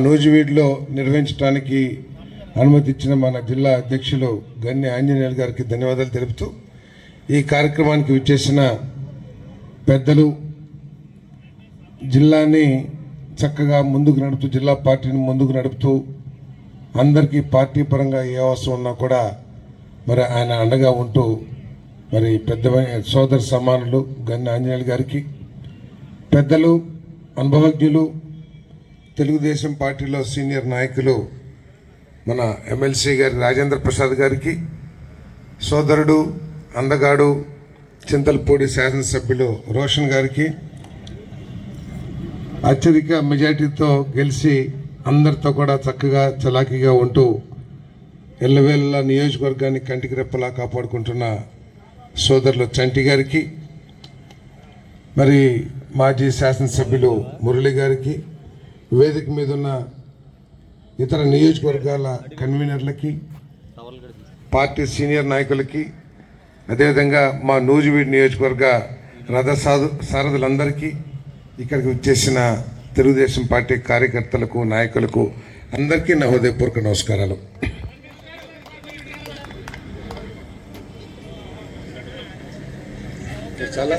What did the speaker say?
నూజివీడులో నిర్వహించడానికి అనుమతి ఇచ్చిన మన జిల్లా అధ్యక్షులు గన్ని ఆంజనేయులు గారికి ధన్యవాదాలు తెలుపుతూ ఈ కార్యక్రమానికి విచ్చేసిన పెద్దలు, జిల్లాని చక్కగా ముందుకు నడుపుతూ, జిల్లా పార్టీని ముందుకు నడుపుతూ, అందరికీ పార్టీ పరంగా ఏ అవసరం ఉన్నా కూడా మరి ఆయన అండగా ఉంటూ మరి పెద్ద సోదర సమానులు గన్ని ఆంజనేయులు గారికి, పెద్దలు, అనుభవజ్ఞులు, తెలుగుదేశం పార్టీలో సీనియర్ నాయకులు మన ఎమ్మెల్సీ గారి రాజేంద్ర ప్రసాద్ గారికి, సోదరుడు, అందగాడు, చింతలపూడి శాసనసభ్యులు రోషన్ గారికి, అత్యధిక మెజార్టీతో గెలిచి అందరితో కూడా చక్కగా చలాకీగా ఉంటూ ఎల్లవేళలా నియోజకవర్గాన్ని కంటికి రెప్పలా కాపాడుకుంటున్న సోదరులు చంటి గారికి, మరి మాజీ శాసనసభ్యులు మురళి గారికి, వేదిక మీద ఉన్న ఇతర నియోజకవర్గాల కన్వీనర్లకి, పార్టీ సీనియర్ నాయకులకి, అదేవిధంగా మా నూజివీడు నియోజకవర్గ రథ సారథులందరికీ, ఇక్కడికి వచ్చేసిన తెలుగుదేశం పార్టీ కార్యకర్తలకు, నాయకులకు అందరికీ నా హృదయపూర్వక నమస్కారాలు. చాలా